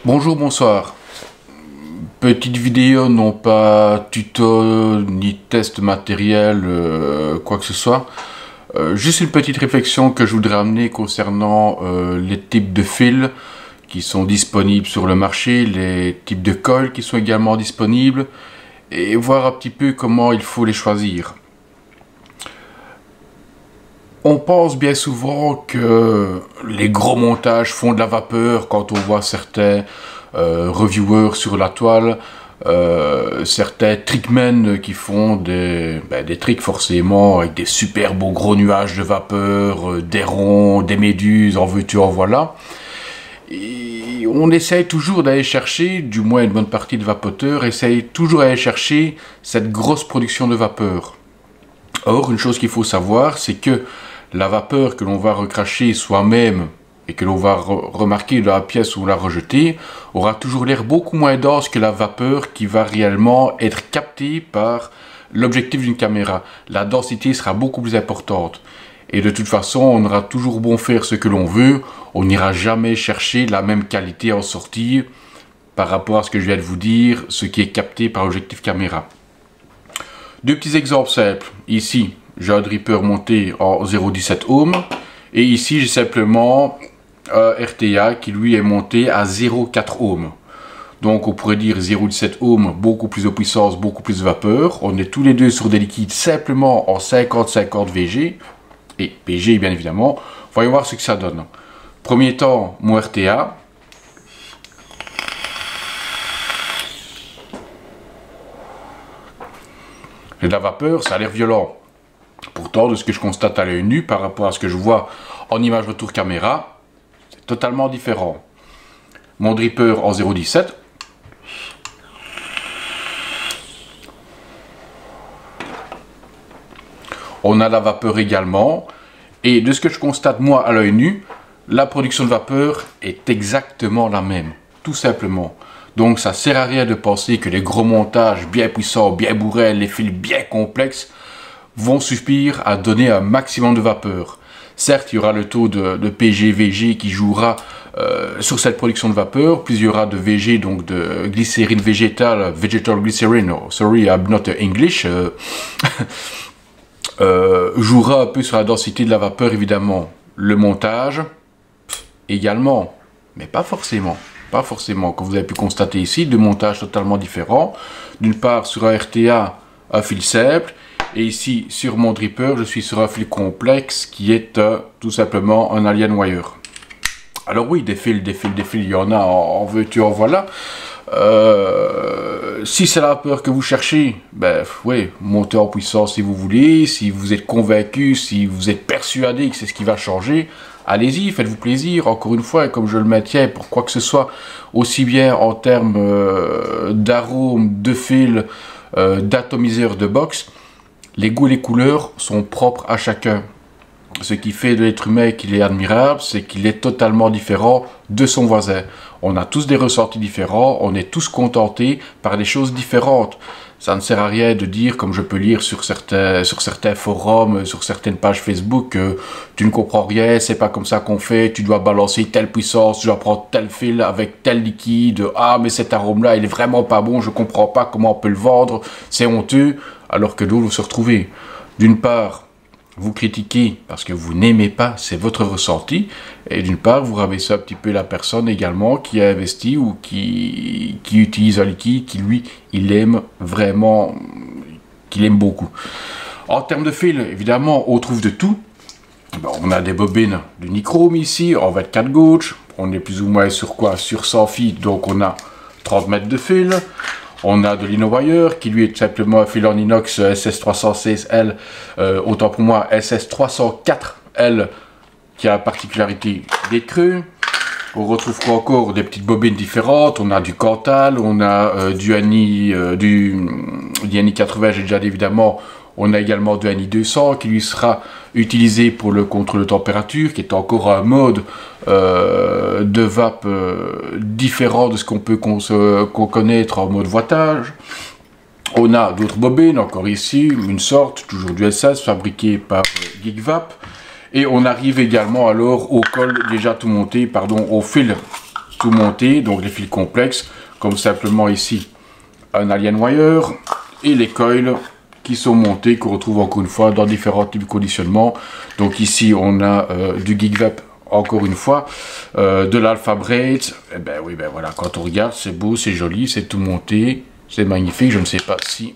Bonjour, bonsoir. Petite vidéo, non pas tuto ni test matériel, quoi que ce soit. Juste une petite réflexion que je voudrais amener concernant les types de fils qui sont disponibles sur le marché, les types de cols qui sont également disponibles, et voir un petit peu comment il faut les choisir. On pense bien souvent que les gros montages font de la vapeur quand on voit certains reviewers sur la toile, certains trickmen qui font des tricks forcément avec des super beaux gros nuages de vapeur, des ronds, des méduses, en veux-tu, en voilà. Et on essaye toujours d'aller chercher, du moins une bonne partie de vapoteurs, essaye toujours d'aller chercher cette grosse production de vapeur. Or, une chose qu'il faut savoir, c'est que la vapeur que l'on va recracher soi-même et que l'on va remarquer dans la pièce où on l'a rejetée aura toujours l'air beaucoup moins dense que la vapeur qui va réellement être captée par l'objectif d'une caméra. La densité sera beaucoup plus importante. Et de toute façon, on aura toujours bon faire ce que l'on veut, on n'ira jamais chercher la même qualité en sortie par rapport à ce que je viens de vous dire, ce qui est capté par l'objectif caméra. Deux petits exemples simples. Ici, j'ai un dripper monté en 0,17 ohm. Et ici, j'ai simplement un RTA qui lui est monté à 0,4 ohm. Donc on pourrait dire 0,17 ohm, beaucoup plus de puissance, beaucoup plus de vapeur. On est tous les deux sur des liquides simplement en 50-50 VG. Et PG bien évidemment. Voyons voir ce que ça donne. Premier temps, mon RTA. Et de la vapeur, ça a l'air violent. Pourtant, de ce que je constate à l'œil nu par rapport à ce que je vois en image retour caméra, c'est totalement différent. Mon dripper en 0,17. On a la vapeur également. Et de ce que je constate moi à l'œil nu, la production de vapeur est exactement la même. Tout simplement. Donc ça sert à rien de penser que les gros montages bien puissants, bien bourrés, les fils bien complexes vont suffire à donner un maximum de vapeur. Certes, il y aura le taux de PG-VG qui jouera sur cette production de vapeur, plus il y aura de VG, donc de glycérine végétale, vegetal glycerin, oh, sorry, I'm not English, jouera un peu sur la densité de la vapeur évidemment. Le montage, également, mais pas forcément. Pas forcément, comme vous avez pu constater ici, deux montages totalement différents. D'une part sur un RTA, un fil simple, et ici sur mon dripper, je suis sur un fil complexe qui est tout simplement un alien wire. Alors oui, des fils, il y en a, en veux-tu, en voilà. Si c'est la vapeur que vous cherchez, ben oui, montez en puissance si vous voulez, si vous êtes convaincu, si vous êtes persuadé que c'est ce qui va changer, allez-y, faites-vous plaisir, encore une fois, et comme je le maintiens, pour quoi que ce soit, aussi bien en termes d'arôme, de fil, d'atomiseur de box, les goûts et les couleurs sont propres à chacun. Ce qui fait de l'être humain qu'il est admirable, c'est qu'il est totalement différent de son voisin. On a tous des ressentis différents, on est tous contentés par des choses différentes. Ça ne sert à rien de dire, comme je peux lire sur certains forums, sur certaines pages Facebook, que tu ne comprends rien, c'est pas comme ça qu'on fait, tu dois balancer telle puissance, tu dois prendre tel fil avec tel liquide, ah mais cet arôme-là, il est vraiment pas bon, je comprends pas comment on peut le vendre, c'est honteux, alors que d'autres vous se retrouvez. D'une part, vous critiquez parce que vous n'aimez pas, c'est votre ressenti, et d'une part, vous rabaissez un petit peu la personne également qui a investi ou qui utilise un liquide qui, lui, il aime vraiment, qu'il aime beaucoup. En termes de fil, évidemment, on trouve de tout. Bon, on a des bobines de nichrome ici, en 24 gauge, on est plus ou moins sur quoi? Sur 100 feet, donc on a 30 mètres de fil. On a de l'InnoWire qui lui est simplement un fil en inox SS316L, autant pour moi SS304L qui a la particularité d'être creux. On retrouve quoi encore? Des petites bobines différentes, on a du Cantal, on a du ANI 80, j'ai déjà dit évidemment, on a également du ANI 200 qui lui sera utilisé pour le contrôle de température, qui est encore un mode de vape différent de ce qu'on peut connaître en mode wattage. On a d'autres bobines, encore ici, une sorte, toujours du SS, fabriqué par GeekVap. Et on arrive également alors au col déjà tout monté, pardon, au fil tout monté, donc les fils complexes, comme simplement ici un alien wire et les coils qui sont montés, qu'on retrouve encore une fois dans différents types de conditionnement. Donc ici on a du GigVep, encore une fois, de l'Alpha Braid. Et ben oui, ben voilà, quand on regarde, c'est beau, c'est joli, c'est tout monté, c'est magnifique. Je ne sais pas si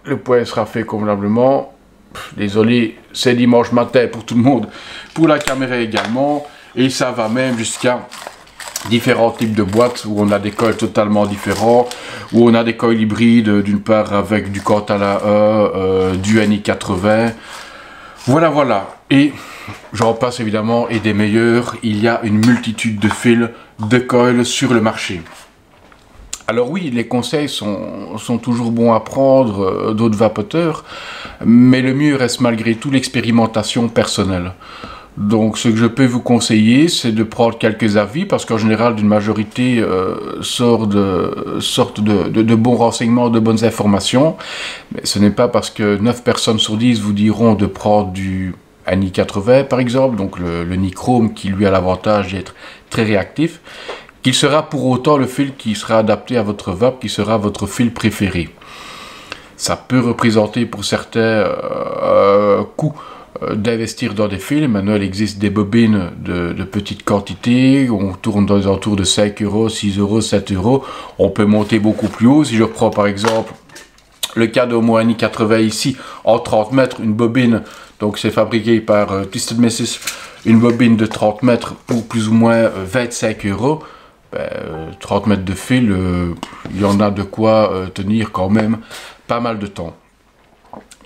le point sera fait convenablement. Désolé, c'est dimanche matin pour tout le monde, pour la caméra également, et ça va même jusqu'à différents types de boîtes où on a des coils totalement différents, où on a des coils hybrides, d'une part avec du Cantala E, du NI80, voilà, et j'en passe évidemment, et des meilleurs. Il y a une multitude de fils de coils sur le marché. Alors oui, les conseils sont toujours bons à prendre d'autres vapoteurs, mais le mieux reste malgré tout l'expérimentation personnelle. Donc ce que je peux vous conseiller, c'est de prendre quelques avis, parce qu'en général, d'une majorité sortent de bons renseignements, de bonnes informations. Mais ce n'est pas parce que 9 personnes sur 10 vous diront de prendre du NI80 par exemple, donc le nichrome qui lui a l'avantage d'être très réactif, qu'il sera pour autant le fil qui sera adapté à votre vape, qui sera votre fil préféré. Ça peut représenter pour certains coûts d'investir dans des fils. Maintenant, il existe des bobines de petites quantités. On tourne dans les alentours de 5 euros, 6 euros, 7 euros. On peut monter beaucoup plus haut. Si je reprends par exemple le cas de Homo NI80 ici, en 30 mètres, une bobine, donc c'est fabriqué par Twisted Messes, une bobine de 30 mètres pour plus ou moins 25 euros. 30 mètres de fil, il y en a de quoi tenir quand même pas mal de temps.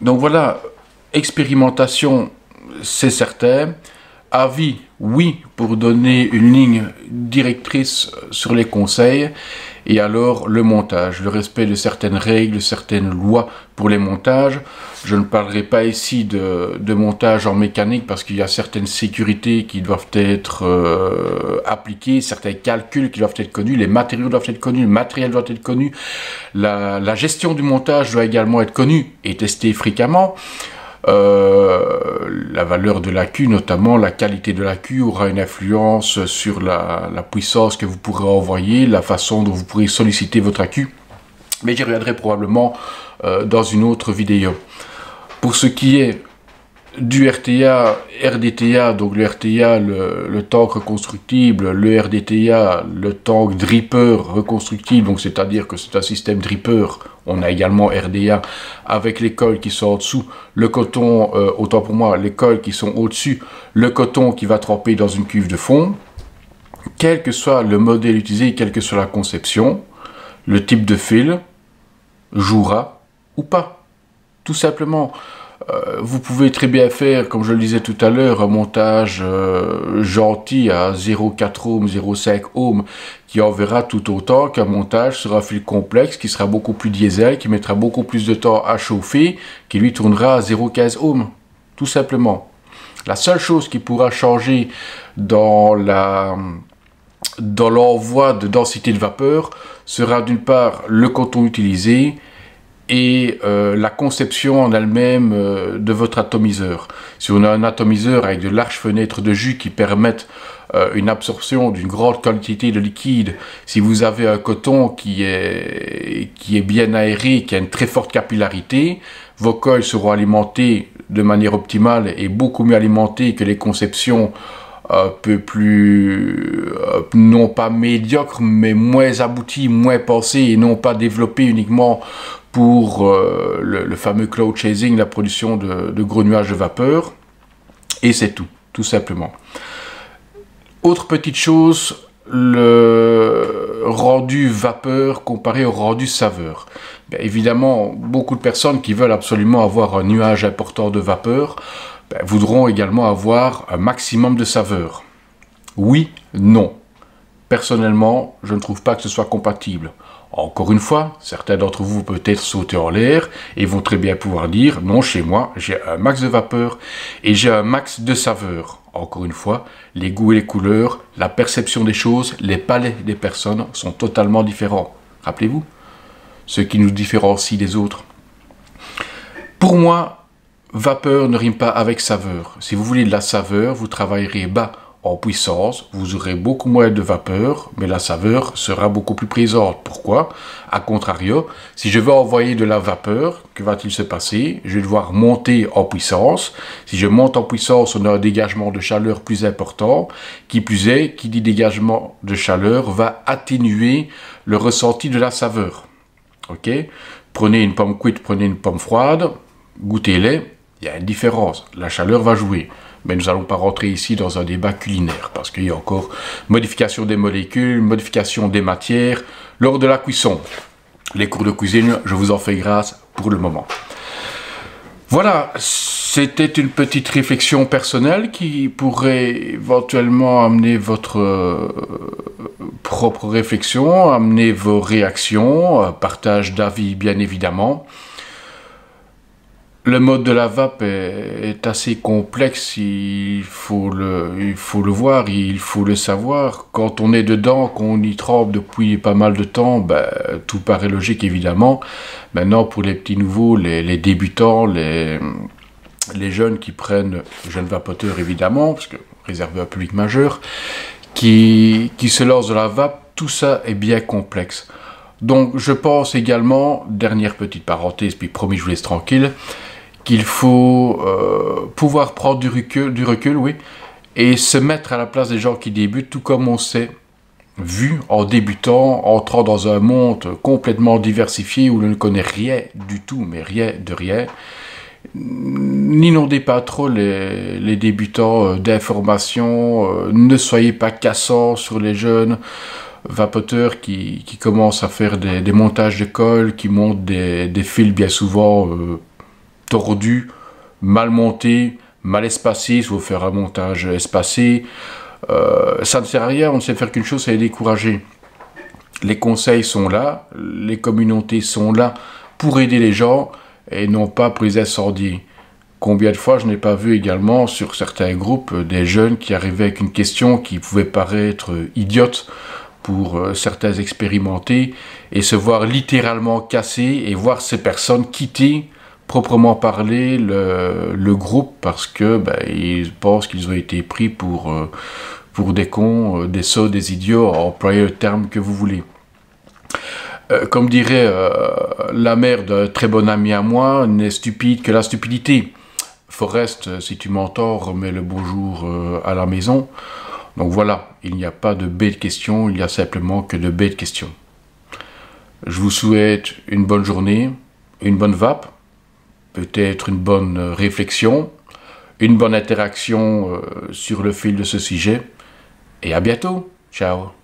Donc voilà, expérimentation, c'est certain. Avis, oui, pour donner une ligne directrice sur les conseils. Et alors, le montage, le respect de certaines règles, certaines lois pour les montages. Je ne parlerai pas ici de montage en mécanique parce qu'il y a certaines sécurités qui doivent être appliquées, certains calculs qui doivent être connus, les matériaux doivent être connus, le matériel doit être connu, la gestion du montage doit également être connue et testée fréquemment. La valeur de l'AQ, notamment la qualité de l'AQ, aura une influence sur la puissance que vous pourrez envoyer, la façon dont vous pourrez solliciter votre AQ. Mais j'y reviendrai probablement dans une autre vidéo. Pour ce qui est du RTA, RDTA, donc le RTA, le tank reconstructible, le RDTA, le tank dripper reconstructible, donc c'est-à-dire que c'est un système dripper. On a également RDA avec les coils qui sont en dessous, le coton, autant pour moi, les coils qui sont au-dessus, le coton qui va tremper dans une cuve de fond. Quel que soit le modèle utilisé, quelle que soit la conception, le type de fil jouera ou pas. Tout simplement. Vous pouvez très bien faire, comme je le disais tout à l'heure, un montage gentil à 0,4 ohms, 0,5 ohms, qui enverra tout autant qu'un montage sur un fil complexe, qui sera beaucoup plus diesel, qui mettra beaucoup plus de temps à chauffer, qui lui tournera à 0,15 ohms. Tout simplement. La seule chose qui pourra changer dans l'envoi de densité de vapeur sera d'une part le coton utilisé, et la conception en elle-même de votre atomiseur. Si on a un atomiseur avec de larges fenêtres de jus qui permettent une absorption d'une grande quantité de liquide, si vous avez un coton qui est bien aéré, qui a une très forte capillarité, vos coils seront alimentés de manière optimale et beaucoup mieux alimentés que les conceptions un peu plus, non pas médiocres, mais moins abouties, moins pensées et non pas développées uniquement pour le fameux cloud chasing, la production de gros nuages de vapeur. Et c'est tout simplement. Autre petite chose, le rendu vapeur comparé au rendu saveur. Bien évidemment, beaucoup de personnes qui veulent absolument avoir un nuage important de vapeur voudront également avoir un maximum de saveur. Oui, non. Personnellement, je ne trouve pas que ce soit compatible. Encore une fois, certains d'entre vous peut-être sauter en l'air et vont très bien pouvoir dire non, chez moi, j'ai un max de vapeur et j'ai un max de saveur. Encore une fois, les goûts et les couleurs, la perception des choses, les palais des personnes sont totalement différents. Rappelez-vous, ce qui nous différencie des autres. Pour moi, vapeur ne rime pas avec saveur. Si vous voulez de la saveur, vous travaillerez bas en puissance, vous aurez beaucoup moins de vapeur, mais la saveur sera beaucoup plus présente. Pourquoi? A contrario, si je veux envoyer de la vapeur, que va-t-il se passer? Je vais devoir monter en puissance. Si je monte en puissance, on a un dégagement de chaleur plus important. Qui plus est, qui dit dégagement de chaleur va atténuer le ressenti de la saveur. Ok? Prenez une pomme cuite, prenez une pomme froide, goûtez-les, il y a une différence. La chaleur va jouer. Mais nous n'allons pas rentrer ici dans un débat culinaire, parce qu'il y a encore modification des molécules, modification des matières lors de la cuisson. Les cours de cuisine, je vous en fais grâce pour le moment. Voilà, c'était une petite réflexion personnelle qui pourrait éventuellement amener votre propre réflexion, amener vos réactions, partage d'avis bien évidemment. Le mode de la vape est assez complexe, il faut le voir, il faut le savoir. Quand on est dedans, qu'on y trempe depuis pas mal de temps, ben, tout paraît logique évidemment. Maintenant, pour les petits nouveaux, les débutants, les jeunes qui prennent, jeunes vapoteurs évidemment, parce que réservé à un public majeur, qui se lancent dans la vape, tout ça est bien complexe. Donc je pense également, dernière petite parenthèse, puis promis je vous laisse tranquille, qu'il faut pouvoir prendre du recul, oui, et se mettre à la place des gens qui débutent, tout comme on s'est vu en débutant, entrant dans un monde complètement diversifié où l'on ne connaît rien du tout, mais rien de rien. N'inondez pas trop les débutants d'informations, ne soyez pas cassants sur les jeunes vapoteurs qui commencent à faire des montages de colle, qui montent des fils bien souvent tordus, mal montés, mal espacés, il faut faire un montage espacé. Ça ne sert à rien, on ne sait faire qu'une chose, c'est les décourager. Les conseils sont là, les communautés sont là pour aider les gens et non pas pour les incendier. Combien de fois je n'ai pas vu également sur certains groupes des jeunes qui arrivaient avec une question qui pouvait paraître idiote pour certains expérimentés et se voir littéralement casser et voir ces personnes quitter proprement parler le groupe parce que ils pensent qu'ils ont été pris pour des cons, des sots, des idiots, employez le terme que vous voulez. Comme dirait la mère d'un très bon ami à moi, n'est stupide que la stupidité. Forrest, si tu m'entends, remets le bonjour à la maison. Donc voilà, il n'y a pas de bêtes questions, il y a simplement que de bêtes questions. Je vous souhaite une bonne journée, une bonne vape, peut-être une bonne réflexion, une bonne interaction sur le fil de ce sujet, et à bientôt. Ciao.